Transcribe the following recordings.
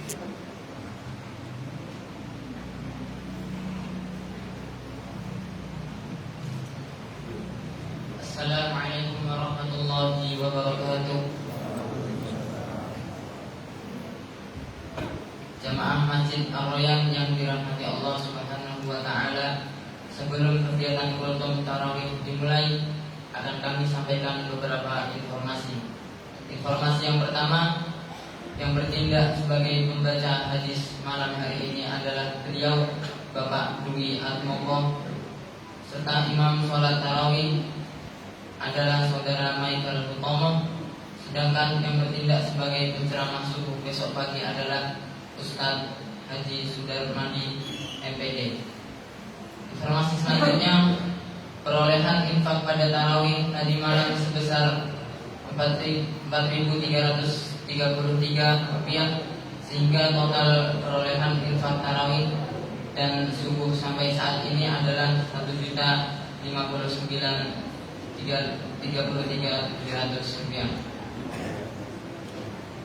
Assalamualaikum warahmatullahi wabarakatuh. Jamaah Masjid Ar-Royan yang dirahmati Allah Subhanahu wa taala, sebelum kegiatan kultum tarawih dimulai, akan kami sampaikan beberapa informasi. Informasi yang pertama, yang bertindak sebagai pembaca hadis malam hari ini adalah beliau Bapak Dwi Atmoko, serta imam sholat tarawih adalah saudara Michael Hutomo, sedangkan yang bertindak sebagai penceramah subuh besok pagi adalah Ustadz Haji Sudarmadi MPD. Informasi selanjutnya, perolehan infak pada tarawih tadi malam sebesar 4.333 rupiah, sehingga total perolehan infak tarawih dan subuh sampai saat ini adalah 1.059.333 rupiah.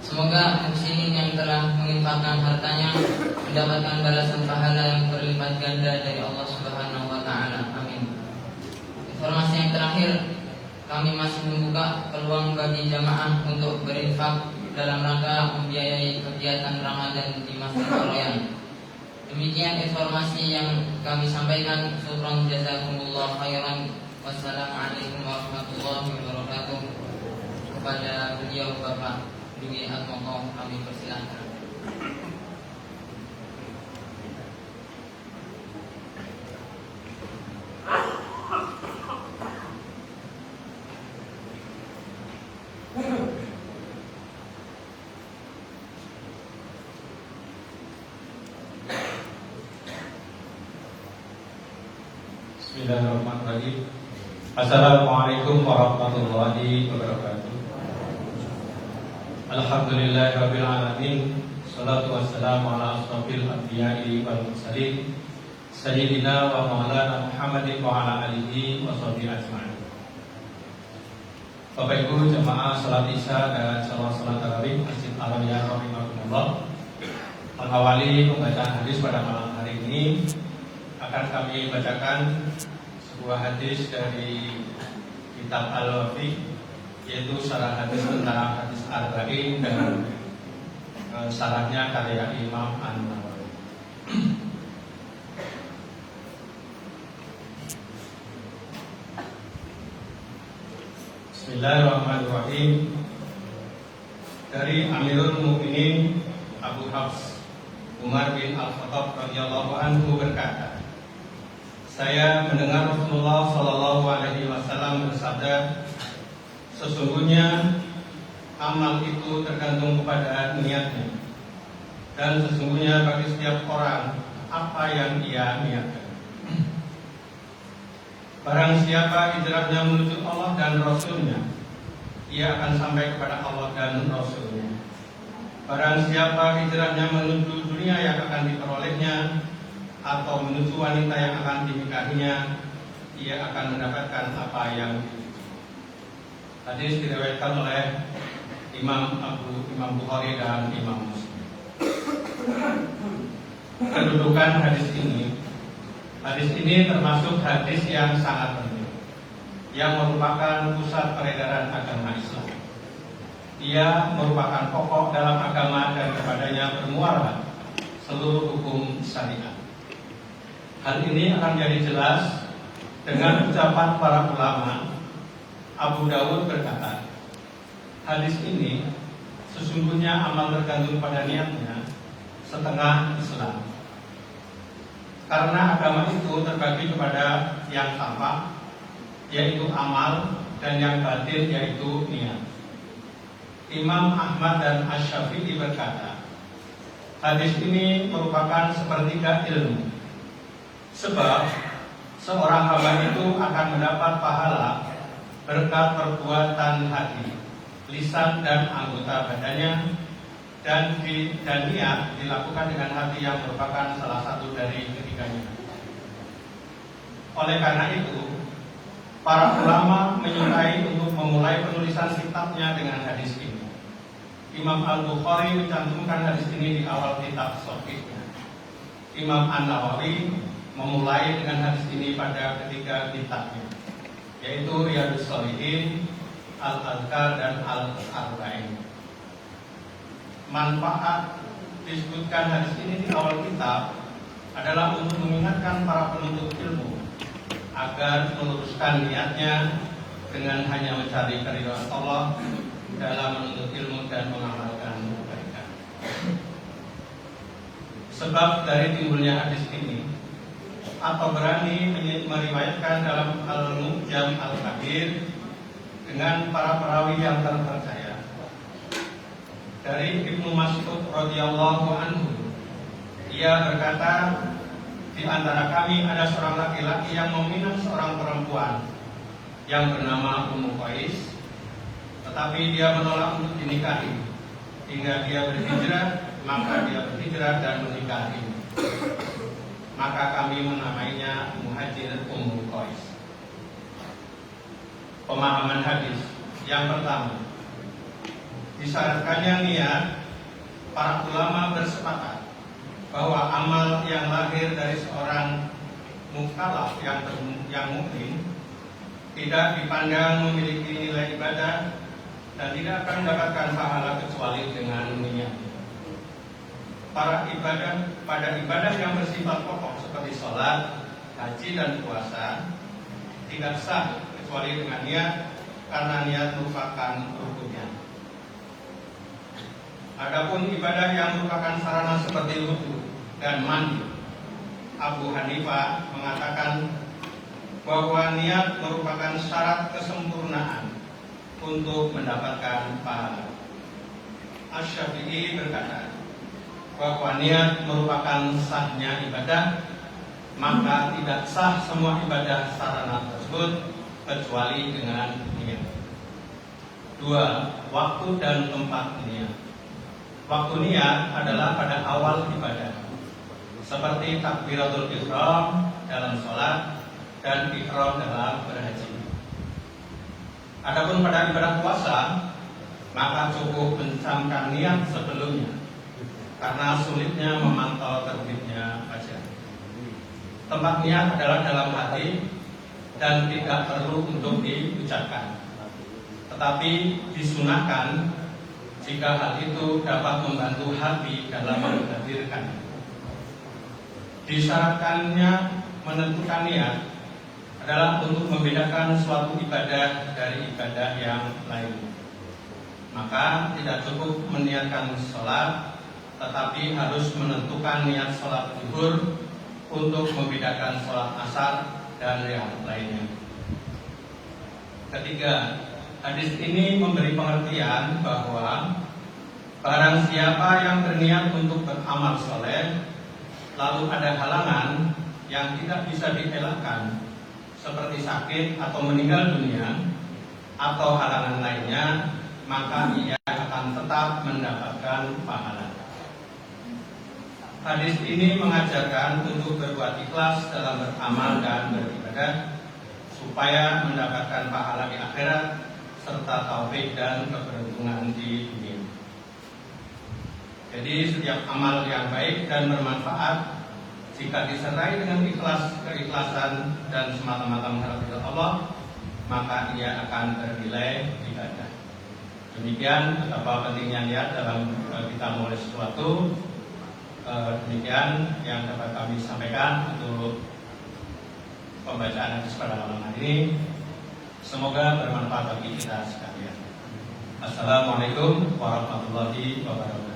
Semoga muslimin yang telah menginfakkan hartanya mendapatkan balasan pahala yang berlipat ganda dari Allah Subhanahu wa taala. Amin. Informasi yang terakhir, kami masih membuka peluang bagi jamaah untuk berinfak dalam rangka membiayai kegiatan Ramadan di Masjid Ar-Royan. Demikian informasi yang kami sampaikan. Syukran jazakumullah khairan. Wassalamualaikum warahmatullahi wabarakatuh. Kepada beliau Bapak Dwi Atmoko kami persilahkan. Bismillahirrahmanirrahim. Assalamualaikum warahmatullahi wabarakatuh. Alhamdulillahirabbil alamin. Shalatu wassalamu ala asrofil anbiya'i wal mursalin sayyidina wa maulana Muhammadin wa ala alihi wa sahbihi ajma'in. Bapak Ibu jemaah salat Isya dan salat tarawih Masjid Ar-Royan rahimakumullah, mengawali pembacaan hadis pada malam hari ini akan kami bacakan sebuah hadis dari kitab Al-Wafi, yaitu syarah hadis tentang hadis Arba'in dan syarahnya karya Imam An-Nawawi. Bismillahirrahmanirrahim. Dari Amirul Mukminin Abu Hafs Umar bin Al-Khattab radhiyallahu anhu berkata, saya mendengar Rasulullah Shallallahu Alaihi Wasallam bersabda, sesungguhnya amal itu tergantung kepada niatnya, dan sesungguhnya bagi setiap orang apa yang ia niatkan. Barang siapa hijrahnya menuju Allah dan Rasulnya, ia akan sampai kepada Allah dan Rasulnya. Barang siapa hijrahnya menuju dunia yang akan diperolehnya, atau menuju wanita yang akan dinikahinya, ia akan mendapatkan apa yang dituju. Hadis diriwayatkan oleh Imam Bukhari dan Imam Muslim. Kedudukan hadis ini termasuk hadis yang sangat penting, yang merupakan pusat peredaran agama Islam. Ia merupakan pokok dalam agama dan kepadanya bermuara seluruh hukum syariat. Hal ini akan jadi jelas dengan ucapan para ulama. Abu Dawud berkata, hadis ini sesungguhnya amal tergantung pada niatnya setengah Islam. Karena agama itu terbagi kepada yang tampak, yaitu amal, dan yang batin, yaitu niat. Imam Ahmad dan Asy-Syafi'i berkata, hadis ini merupakan sepertiga ilmu. Sebab seorang hamba itu akan mendapat pahala berkat perbuatan hati, lisan dan anggota badannya, dan niat dilakukan dengan hati yang merupakan salah satu dari ketiganya. Oleh karena itu, para ulama menyukai untuk memulai penulisan kitabnya dengan hadis ini. Imam Al-Bukhari mencantumkan hadis ini di awal kitab Shahihnya. Imam An-Nawawi memulai dengan hadis ini pada ketiga kitabnya, yaitu Riyadhus Shalihin, Al-Adhkar, dan Al-Arba'in. Manfaat disebutkan hadis ini di awal kitab adalah untuk mengingatkan para penuntut ilmu agar meluruskan niatnya dengan hanya mencari keridhaan Allah dalam menuntut ilmu dan mengamalkan kebaikan. Sebab dari timbulnya hadis ini, atau berani meriwayatkan dalam Al-Mu'jam Al-Kabir dengan para perawi yang terpercaya. Dari Ibnu Mas'ud radhiyallahu anhu, ia berkata, di antara kami ada seorang laki-laki yang meminang seorang perempuan yang bernama Ummu Qais, tetapi dia menolak untuk dinikahi. Hingga dia berhijrah, maka dia berhijrah dan menikahi. Maka kami menamainya Muhajir Ummu Qais. Pemahaman hadis yang pertama, disyaratkannya niat. Para ulama bersepakat bahwa amal yang lahir dari seorang mukallaf yang mukmin tidak dipandang memiliki nilai ibadah dan tidak akan mendapatkan pahala kecuali dengan niat. Pada ibadah yang bersifat pokok seperti sholat, haji, dan puasa tidak sah kecuali dengan niat, karena niat merupakan rukunnya. Adapun ibadah yang merupakan sarana seperti wudu dan mandi, Abu Hanifah mengatakan bahwa niat merupakan syarat kesempurnaan untuk mendapatkan pahala. Asy-Syafi'i berkata bahwa niat merupakan sahnya ibadah, maka tidak sah semua ibadah sarana tersebut kecuali dengan niat. 2. Waktu dan tempat niat. Waktu niat adalah pada awal ibadah, seperti takbiratul ihram dalam sholat dan ihram dalam berhaji. Adapun pada ibadah puasa, maka cukup mencamkan niat sebelumnya, karena sulitnya memantau terbitnya fajar. Tempat niat adalah dalam hati dan tidak perlu untuk diucapkan, tetapi disunahkan jika hal itu dapat membantu hati dalam menghadirkan. Disyaratkannya menentukan niat adalah untuk membedakan suatu ibadah dari ibadah yang lain. Maka tidak cukup meniatkan sholat, tetapi harus menentukan niat sholat zuhur untuk membedakan sholat asar dan yang lainnya. Ketiga, hadis ini memberi pengertian bahwa barang siapa yang berniat untuk beramal soleh, lalu ada halangan yang tidak bisa dielakkan, seperti sakit atau meninggal dunia, atau halangan lainnya, maka ia akan tetap mendapatkan pahala. Hadis ini mengajarkan untuk berbuat ikhlas dalam beramal dan beribadah, supaya mendapatkan pahala di akhirat, serta taufik dan keberuntungan di dunia. Jadi setiap amal yang baik dan bermanfaat, jika disertai dengan keikhlasan dan semata-mata mengharap ridha Allah, maka ia akan bernilai ibadah. Demikian betapa pentingnya niat dalam kita memulai sesuatu. Demikian yang dapat kami sampaikan untuk pembacaan hadis pada malam hari ini. Semoga bermanfaat bagi kita sekalian. Assalamualaikum warahmatullahi wabarakatuh.